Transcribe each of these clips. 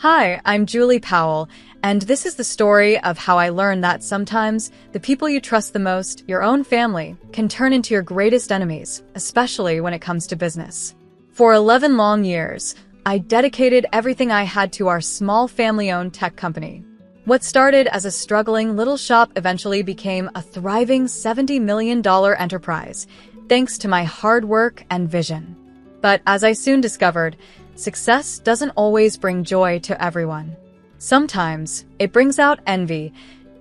Hi, I'm Julie Powell, and this is the story of how I learned that sometimes the people you trust the most, your own family, can turn into your greatest enemies, especially when it comes to business. For 11 long years, I dedicated everything I had to our small family-owned tech company. What started as a struggling little shop eventually became a thriving $70 million enterprise, thanks to my hard work and vision. But as I soon discovered, success doesn't always bring joy to everyone. Sometimes it brings out envy,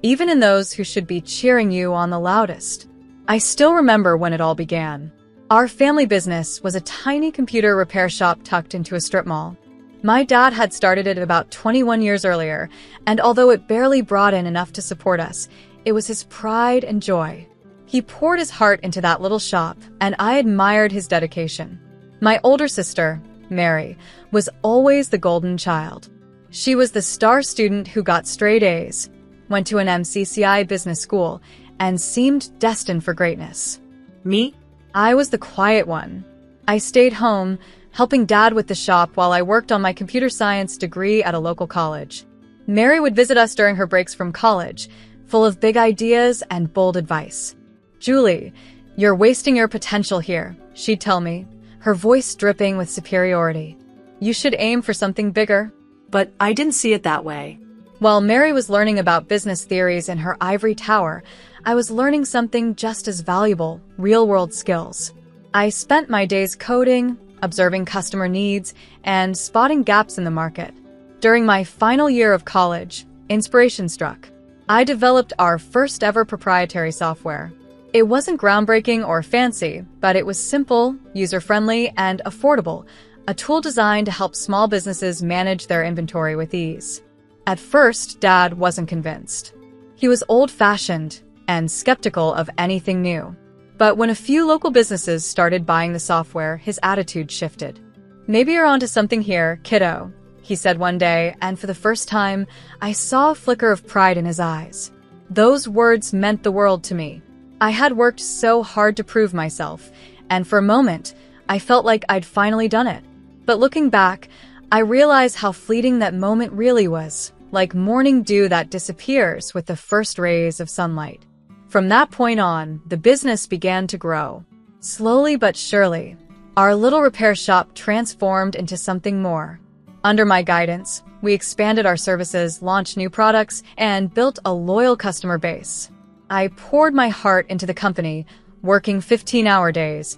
even in those who should be cheering you on the loudest. I still remember when it all began. Our family business was a tiny computer repair shop tucked into a strip mall. My dad had started it about 21 years earlier, and although it barely brought in enough to support us, it was his pride and joy. He poured his heart into that little shop, and I admired his dedication. My older sister, Mary, was always the golden child. She was the star student who got straight A's, went to an MCCI business school, and seemed destined for greatness. Me? I was the quiet one. I stayed home, helping Dad with the shop while I worked on my computer science degree at a local college. Mary would visit us during her breaks from college, full of big ideas and bold advice. "Julie, you're wasting your potential here," she'd tell me, her voice dripping with superiority. "You should aim for something bigger." But I didn't see it that way. While Mary was learning about business theories in her ivory tower, I was learning something just as valuable, real-world skills. I spent my days coding, observing customer needs, and spotting gaps in the market. During my final year of college, inspiration struck. I developed our first ever proprietary software. It wasn't groundbreaking or fancy, but it was simple, user-friendly, and affordable, a tool designed to help small businesses manage their inventory with ease. At first, Dad wasn't convinced. He was old-fashioned and skeptical of anything new. But when a few local businesses started buying the software, his attitude shifted. "Maybe you're onto something here, kiddo," he said one day, and for the first time, I saw a flicker of pride in his eyes. Those words meant the world to me. I had worked so hard to prove myself, and for a moment, I felt like I'd finally done it. But looking back, I realized how fleeting that moment really was, like morning dew that disappears with the first rays of sunlight. From that point on, the business began to grow. Slowly but surely, our little repair shop transformed into something more. Under my guidance, we expanded our services, launched new products, and built a loyal customer base. I poured my heart into the company, working 15-hour days,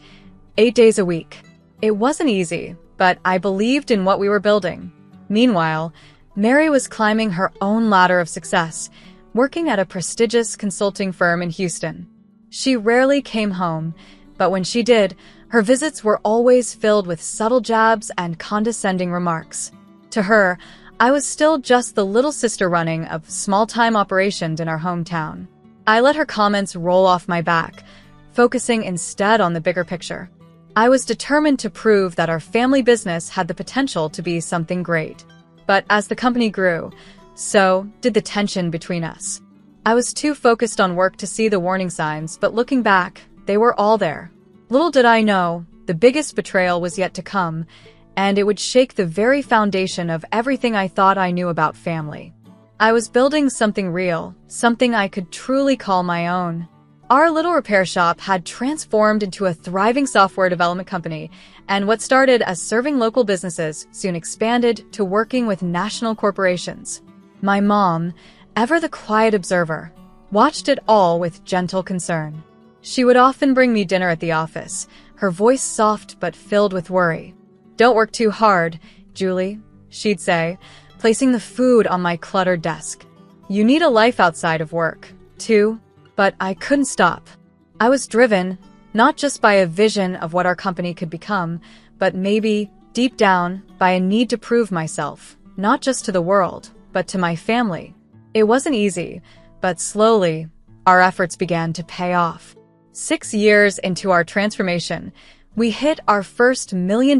8 days a week. It wasn't easy, but I believed in what we were building. Meanwhile, Mary was climbing her own ladder of success, working at a prestigious consulting firm in Houston. She rarely came home, but when she did, her visits were always filled with subtle jabs and condescending remarks. To her, I was still just the little sister running a small-time operations in our hometown. I let her comments roll off my back, focusing instead on the bigger picture. I was determined to prove that our family business had the potential to be something great. But as the company grew, so did the tension between us. I was too focused on work to see the warning signs, but looking back, they were all there. Little did I know, the biggest betrayal was yet to come, and it would shake the very foundation of everything I thought I knew about family. I was building something real, something I could truly call my own. Our little repair shop had transformed into a thriving software development company, and what started as serving local businesses soon expanded to working with national corporations. My mom, ever the quiet observer, watched it all with gentle concern. She would often bring me dinner at the office, her voice soft but filled with worry. "Don't work too hard, Julie," she'd say, placing the food on my cluttered desk. "You need a life outside of work, too." But I couldn't stop. I was driven, not just by a vision of what our company could become, but maybe, deep down, by a need to prove myself, not just to the world, but to my family. It wasn't easy, but slowly, our efforts began to pay off. 6 years into our transformation, we hit our first $1 million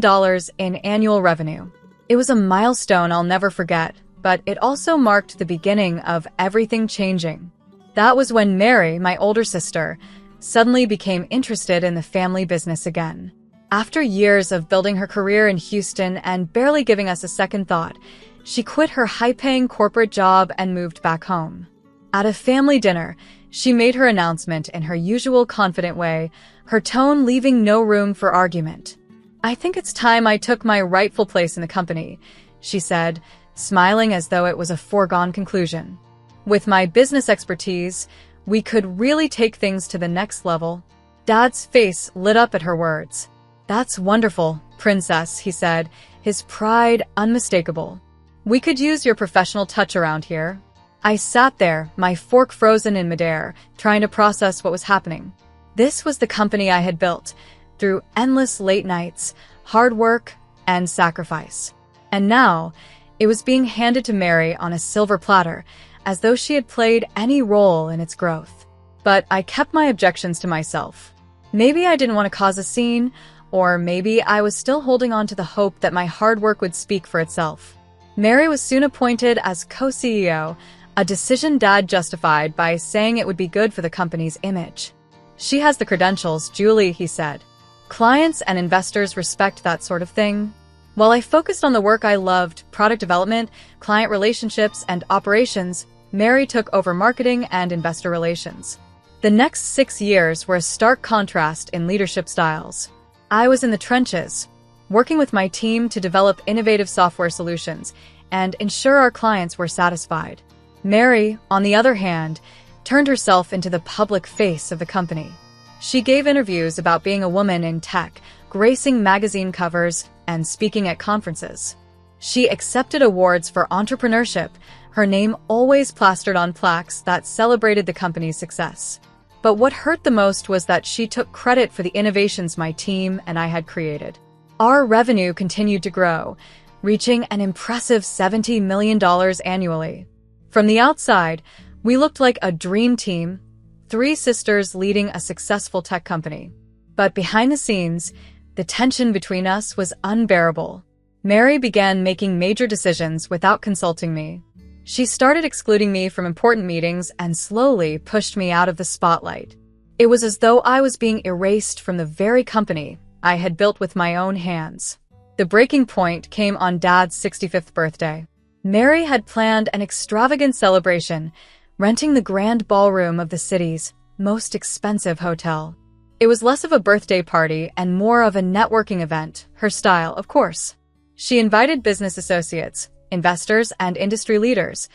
in annual revenue. It was a milestone I'll never forget, but it also marked the beginning of everything changing. That was when Mary, my older sister, suddenly became interested in the family business again. After years of building her career in Houston and barely giving us a second thought, She quit her high-paying corporate job and moved back home. At a family dinner, she made her announcement in her usual confident way, her tone leaving no room for argument. "I think it's time I took my rightful place in the company," she said, smiling as though it was a foregone conclusion. "With my business expertise, we could really take things to the next level." Dad's face lit up at her words. "That's wonderful, Princess," he said, his pride unmistakable. "We could use your professional touch around here." I sat there, my fork frozen in midair, trying to process what was happening. This was the company I had built, through endless late nights, hard work, and sacrifice. And now, it was being handed to Mary on a silver platter, as though she had played any role in its growth. But I kept my objections to myself. Maybe I didn't want to cause a scene, or maybe I was still holding on to the hope that my hard work would speak for itself. Mary was soon appointed as co-CEO, a decision Dad justified by saying it would be good for the company's image. "She has the credentials, Julie," he said. "Clients and investors respect that sort of thing." While I focused on the work I loved, product development, client relationships, and operations, Mary took over marketing and investor relations. The next 6 years were a stark contrast in leadership styles. I was in the trenches, working with my team to develop innovative software solutions and ensure our clients were satisfied. Mary, on the other hand, turned herself into the public face of the company. She gave interviews about being a woman in tech, gracing magazine covers, and speaking at conferences. She accepted awards for entrepreneurship, her name always plastered on plaques that celebrated the company's success. But what hurt the most was that she took credit for the innovations my team and I had created. Our revenue continued to grow, reaching an impressive $70 million annually. From the outside, we looked like a dream team, 3 sisters leading a successful tech company. But behind the scenes, the tension between us was unbearable. Mary began making major decisions without consulting me. She started excluding me from important meetings and slowly pushed me out of the spotlight. It was as though I was being erased from the very company I had built with my own hands. The breaking point came on Dad's 65th birthday. Mary had planned an extravagant celebration, renting the grand ballroom of the city's most expensive hotel. It was less of a birthday party and more of a networking event, her style, of course. She invited business associates, investors, and industry leaders,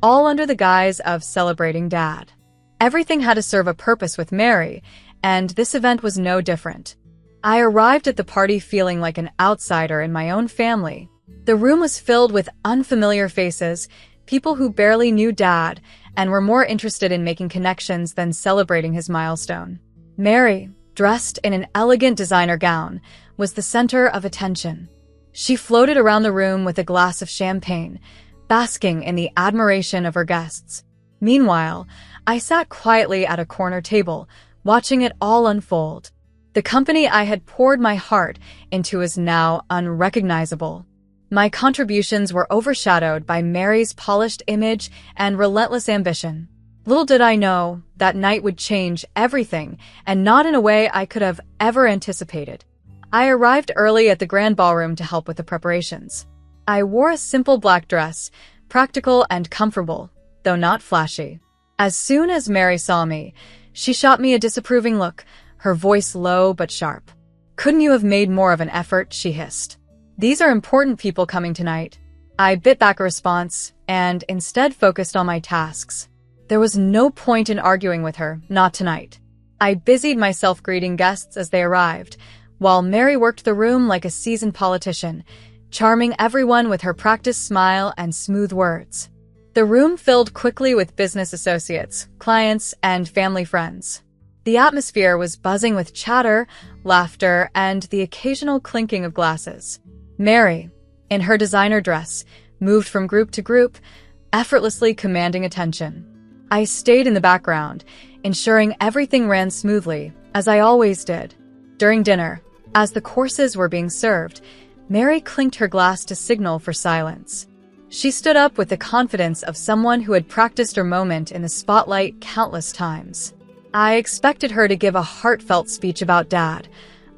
all under the guise of celebrating Dad. Everything had to serve a purpose with Mary, and this event was no different. I arrived at the party feeling like an outsider in my own family. The room was filled with unfamiliar faces, people who barely knew Dad and were more interested in making connections than celebrating his milestone. Mary, dressed in an elegant designer gown, was the center of attention. She floated around the room with a glass of champagne, basking in the admiration of her guests. Meanwhile, I sat quietly at a corner table, watching it all unfold. The company I had poured my heart into was now unrecognizable. My contributions were overshadowed by Mary's polished image and relentless ambition. Little did I know that night would change everything, and not in a way I could have ever anticipated. I arrived early at the grand ballroom to help with the preparations. I wore a simple black dress, practical and comfortable, though not flashy. As soon as Mary saw me, she shot me a disapproving look, her voice low but sharp. "Couldn't you have made more of an effort?" she hissed. "These are important people coming tonight." I bit back a response and instead focused on my tasks. There was no point in arguing with her, not tonight. I busied myself greeting guests as they arrived, while Mary worked the room like a seasoned politician, charming everyone with her practiced smile and smooth words. The room filled quickly with business associates, clients, and family friends. The atmosphere was buzzing with chatter, laughter, and the occasional clinking of glasses. Mary, in her designer dress, moved from group to group, effortlessly commanding attention. I stayed in the background, ensuring everything ran smoothly, as I always did. During dinner, as the courses were being served, Mary clinked her glass to signal for silence. She stood up with the confidence of someone who had practiced her moment in the spotlight countless times. I expected her to give a heartfelt speech about Dad,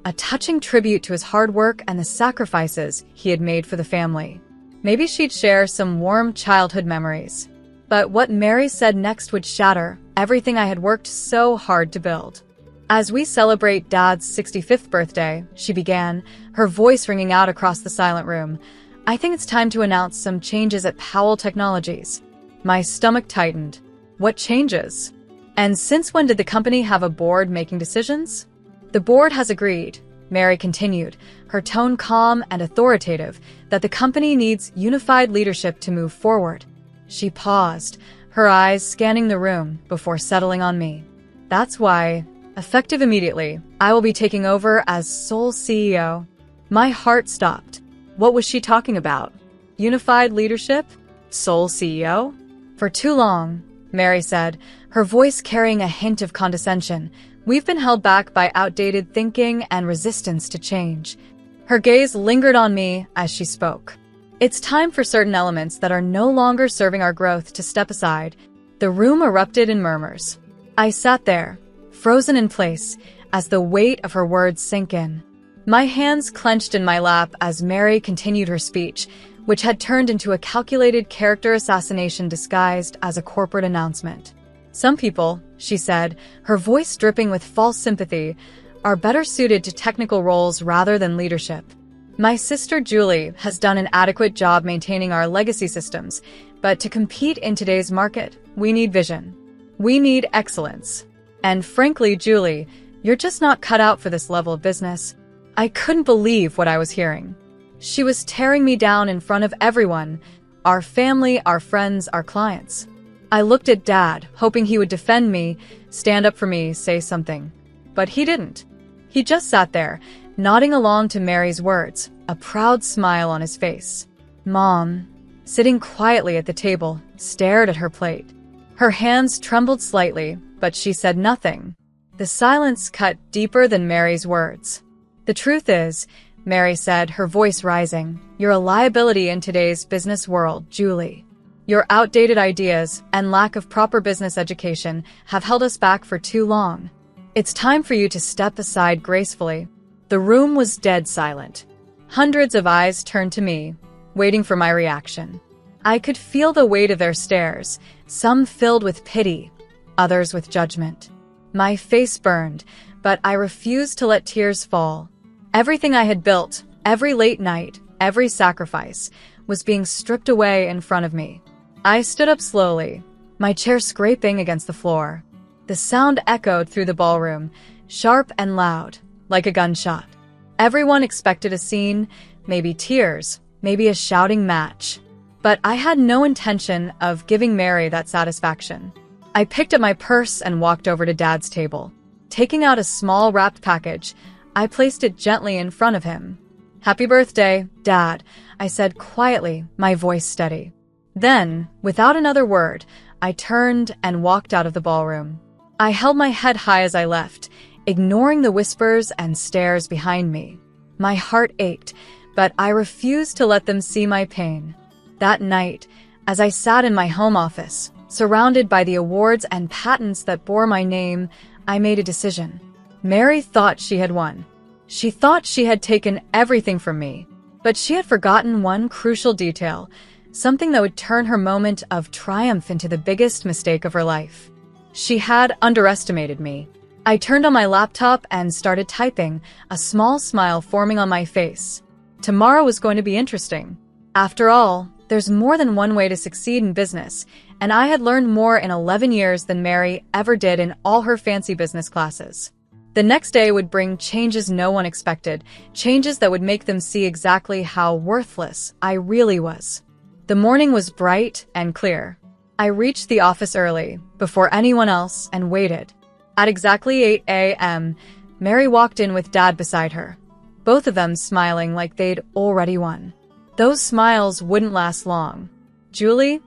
a touching tribute to his hard work and the sacrifices he had made for the family. Maybe she'd share some warm childhood memories. But what Mary said next would shatter everything I had worked so hard to build. As we celebrate Dad's 65th birthday, she began, her voice ringing out across the silent room, I think it's time to announce some changes at Powell Technologies. My stomach tightened. What changes? And since when did the company have a board making decisions? The board has agreed, Mary continued, her tone calm and authoritative, that the company needs unified leadership to move forward. She paused, her eyes scanning the room before settling on me. That's why, effective immediately, I will be taking over as sole CEO. My heart stopped. What was she talking about? Unified leadership? Sole CEO? For too long, Mary said, her voice carrying a hint of condescension, we've been held back by outdated thinking and resistance to change. Her gaze lingered on me as she spoke. It's time for certain elements that are no longer serving our growth to step aside. The room erupted in murmurs. I sat there, frozen in place, as the weight of her words sank in. My hands clenched in my lap as Mary continued her speech, which had turned into a calculated character assassination disguised as a corporate announcement. Some people, she said, her voice dripping with false sympathy, are better suited to technical roles rather than leadership. My sister Julie has done an adequate job maintaining our legacy systems, but to compete in today's market, we need vision. We need excellence. And frankly, Julie, you're just not cut out for this level of business. I couldn't believe what I was hearing. She was tearing me down in front of everyone, our family, our friends, our clients. I looked at Dad, hoping he would defend me, stand up for me, say something. But he didn't. He just sat there, nodding along to Mary's words, a proud smile on his face. Mom, sitting quietly at the table, stared at her plate. Her hands trembled slightly, but she said nothing. The silence cut deeper than Mary's words. The truth is, Mary said, her voice rising, you're a liability in today's business world, Julie. Your outdated ideas and lack of proper business education have held us back for too long. It's time for you to step aside gracefully. The room was dead silent. Hundreds of eyes turned to me, waiting for my reaction. I could feel the weight of their stares, some filled with pity, others with judgment. My face burned, but I refused to let tears fall. Everything I had built, every late night, every sacrifice, was being stripped away in front of me. I stood up slowly, my chair scraping against the floor. The sound echoed through the ballroom, sharp and loud, like a gunshot. Everyone expected a scene, maybe tears, maybe a shouting match. But I had no intention of giving Mary that satisfaction. I picked up my purse and walked over to Dad's table. Taking out a small wrapped package, I placed it gently in front of him. Happy birthday, Dad, I said quietly, my voice steady. Then, without another word, I turned and walked out of the ballroom. I held my head high as I left, ignoring the whispers and stares behind me. My heart ached, but I refused to let them see my pain. That night, as I sat in my home office, surrounded by the awards and patents that bore my name, I made a decision. Mary thought she had won. She thought she had taken everything from me, but she had forgotten one crucial detail, something that would turn her moment of triumph into the biggest mistake of her life. She had underestimated me. I turned on my laptop and started typing, a small smile forming on my face. Tomorrow was going to be interesting. After all, there's more than one way to succeed in business, and I had learned more in 11 years than Mary ever did in all her fancy business classes. The next day would bring changes no one expected, changes that would make them see exactly how worthless I really was. The morning was bright and clear. I reached the office early, before anyone else, and waited. At exactly 8 a.m., Mary walked in with Dad beside her, both of them smiling like they'd already won. Those smiles wouldn't last long. Julie?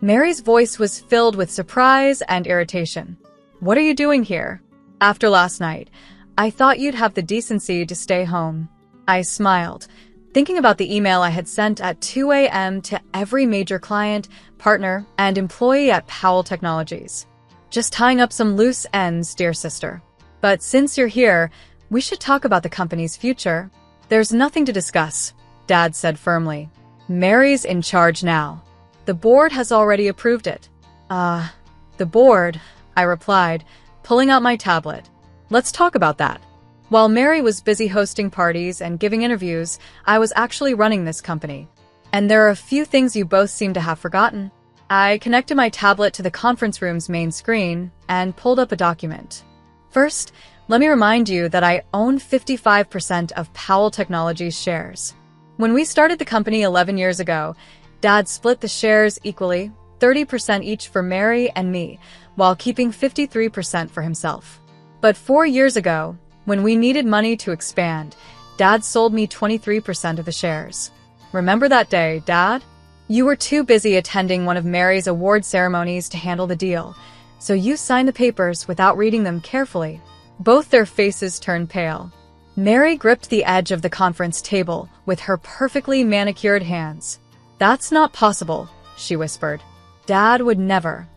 Mary's voice was filled with surprise and irritation. What are you doing here? After last night, I thought you'd have the decency to stay home. I smiled, thinking about the email I had sent at 2 a.m. to every major client, partner, and employee at Powell Technologies. Just tying up some loose ends, dear sister. But since you're here, we should talk about the company's future. There's nothing to discuss, Dad said firmly. Mary's in charge now. The board has already approved it. The board, I replied, pulling out my tablet. Let's talk about that. While Mary was busy hosting parties and giving interviews, I was actually running this company. And there are a few things you both seem to have forgotten. I connected my tablet to the conference room's main screen and pulled up a document. First, let me remind you that I own 55% of Powell Technologies shares. When we started the company 11 years ago, Dad split the shares equally, 30% each for Mary and me, while keeping 53% for himself. But 4 years ago, when we needed money to expand, Dad sold me 23% of the shares. Remember that day, Dad? You were too busy attending one of Mary's award ceremonies to handle the deal, so you signed the papers without reading them carefully. Both their faces turned pale. Mary gripped the edge of the conference table with her perfectly manicured hands. That's not possible, she whispered. Dad would never.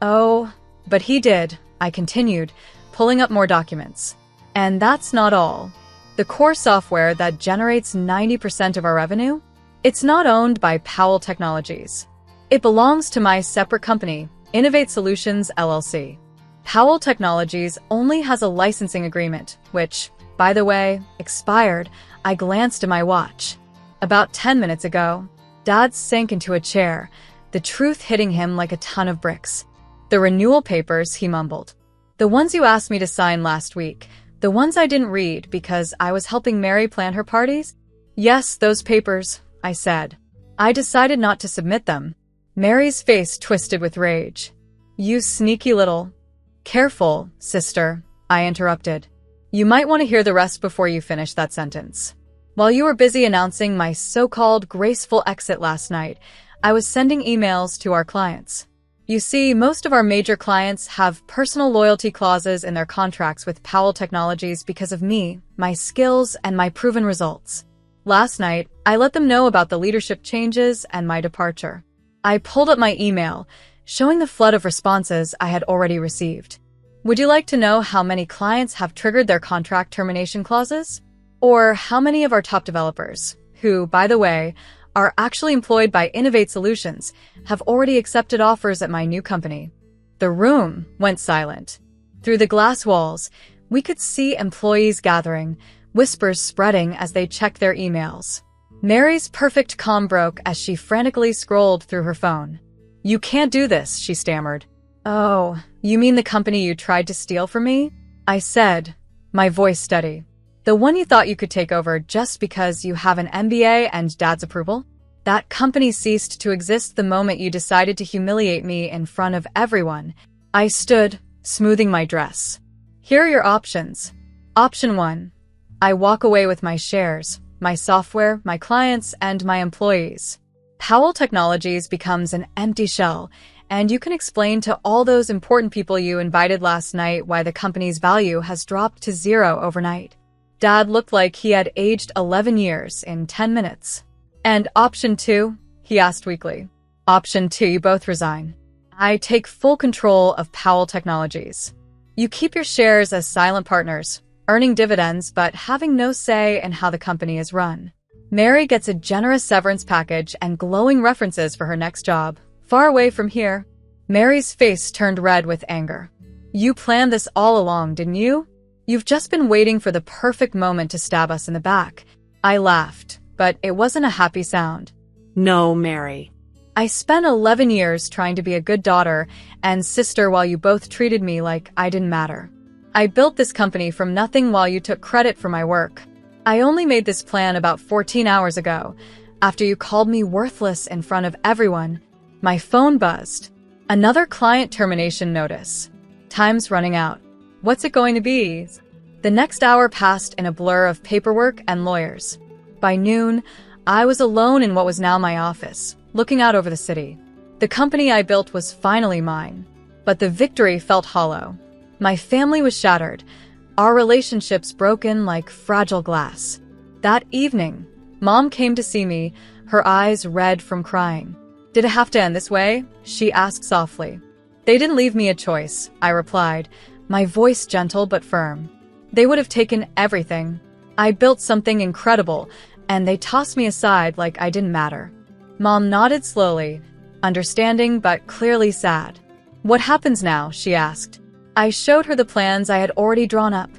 Oh, but he did, I continued, pulling up more documents. And that's not all. The core software that generates 90% of our revenue? It's not owned by Powell Technologies. It belongs to my separate company, Innovate Solutions, LLC. Powell Technologies only has a licensing agreement, which, by the way, expired. I glanced at my watch. About 10 minutes ago, Dad sank into a chair, the truth hitting him like a ton of bricks. The renewal papers, he mumbled. The ones you asked me to sign last week, the ones I didn't read because I was helping Mary plan her parties? Yes, those papers, I said. I decided not to submit them. Mary's face twisted with rage. You sneaky little... Careful, sister, I interrupted. You might want to hear the rest before you finish that sentence. While you were busy announcing my so-called graceful exit last night, I was sending emails to our clients. You see, most of our major clients have personal loyalty clauses in their contracts with Powell Technologies because of me, my skills, and my proven results. Last night, I let them know about the leadership changes and my departure. I pulled up my email, showing the flood of responses I had already received. Would you like to know how many clients have triggered their contract termination clauses? Or how many of our top developers, who, by the way, are actually employed by Innovate Solutions, have already accepted offers at my new company? The room went silent. Through the glass walls, we could see employees gathering, whispers spreading as they checked their emails. Mary's perfect calm broke as she frantically scrolled through her phone. You can't do this, she stammered. Oh, you mean the company you tried to steal from me? I said, my voice steady. The one you thought you could take over just because you have an MBA and Dad's approval? That company ceased to exist the moment you decided to humiliate me in front of everyone. I stood, smoothing my dress. Here are your options. Option 1. I walk away with my shares, my software, my clients, and my employees. Powell Technologies becomes an empty shell, and you can explain to all those important people you invited last night why the company's value has dropped to 0 overnight. Dad looked like he had aged 11 years in 10 minutes. And option 2? He asked weakly. Option 2, you both resign. I take full control of Powell Technologies. You keep your shares as silent partners, earning dividends but having no say in how the company is run. Mary gets a generous severance package and glowing references for her next job, far away from here. Mary's face turned red with anger. You planned this all along, didn't you? You've just been waiting for the perfect moment to stab us in the back. I laughed, but it wasn't a happy sound. No, Mary. I spent 11 years trying to be a good daughter and sister while you both treated me like I didn't matter. I built this company from nothing while you took credit for my work. I only made this plan about 14 hours ago, after you called me worthless in front of everyone. My phone buzzed. Another client termination notice. Time's running out. What's it going to be? The next hour passed in a blur of paperwork and lawyers. By noon, I was alone in what was now my office, looking out over the city. The company I built was finally mine, but the victory felt hollow. My family was shattered, our relationships broken like fragile glass. That evening, Mom came to see me, her eyes red from crying. Did it have to end this way? She asked softly. They didn't leave me a choice, I replied, my voice gentle but firm. They would have taken everything. I built something incredible, and they tossed me aside like I didn't matter. Mom nodded slowly, understanding but clearly sad. "What happens now?" she asked. I showed her the plans I had already drawn up.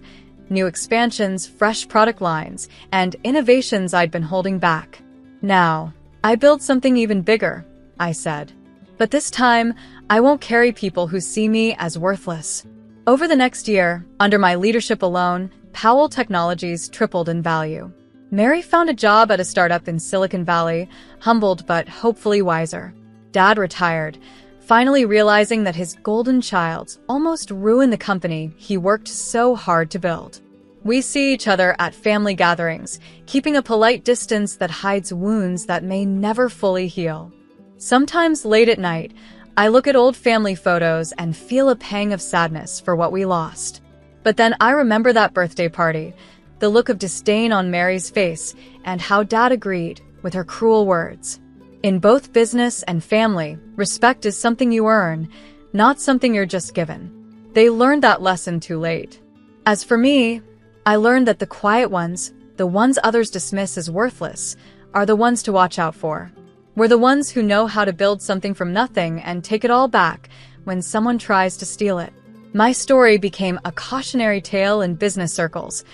New expansions, fresh product lines, and innovations I'd been holding back. "Now, I build something even bigger," I said. "But this time, I won't carry people who see me as worthless." Over the next year, under my leadership alone, Powell Technologies tripled in value. Mary found a job at a startup in Silicon Valley, humbled but hopefully wiser. Dad retired, finally realizing that his golden child almost ruined the company he worked so hard to build. We see each other at family gatherings, keeping a polite distance that hides wounds that may never fully heal. Sometimes late at night, I look at old family photos and feel a pang of sadness for what we lost. But then I remember that birthday party, the look of disdain on Mary's face, and how Dad agreed with her cruel words. In both business and family, respect is something you earn, not something you're just given. They learned that lesson too late. As for me, I learned that the quiet ones, the ones others dismiss as worthless, are the ones to watch out for. We're the ones who know how to build something from nothing and take it all back when someone tries to steal it. My story became a cautionary tale in business circles,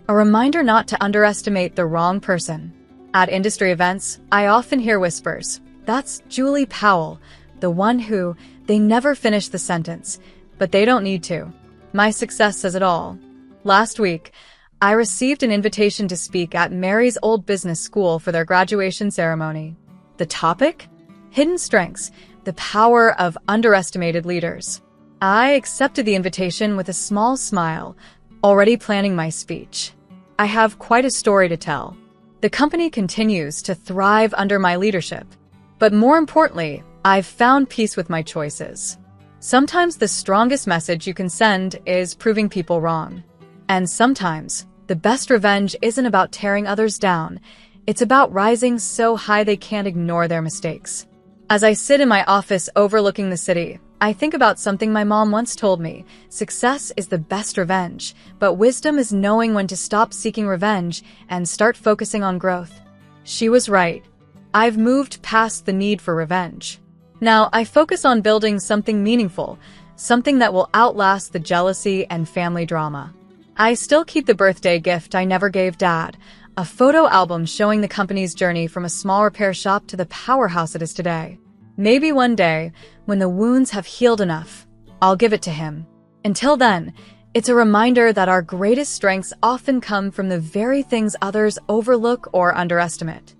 a reminder not to underestimate the wrong person. At industry events, I often hear whispers. "That's Julie Powell, the one who," they never finish the sentence, but they don't need to. My success says it all. Last week, I received an invitation to speak at Mary's old business school for their graduation ceremony. The topic? Hidden strengths, the power of underestimated leaders. I accepted the invitation with a small smile, already planning my speech. I have quite a story to tell. The company continues to thrive under my leadership. But more importantly, I've found peace with my choices. Sometimes the strongest message you can send is proving people wrong. And sometimes, the best revenge isn't about tearing others down. It's about rising so high they can't ignore their mistakes. As I sit in my office overlooking the city, I think about something my mom once told me. Success is the best revenge, but wisdom is knowing when to stop seeking revenge and start focusing on growth. She was right. I've moved past the need for revenge. Now I focus on building something meaningful, something that will outlast the jealousy and family drama. I still keep the birthday gift I never gave Dad, a photo album showing the company's journey from a small repair shop to the powerhouse it is today. Maybe one day, when the wounds have healed enough, I'll give it to him. Until then, it's a reminder that our greatest strengths often come from the very things others overlook or underestimate.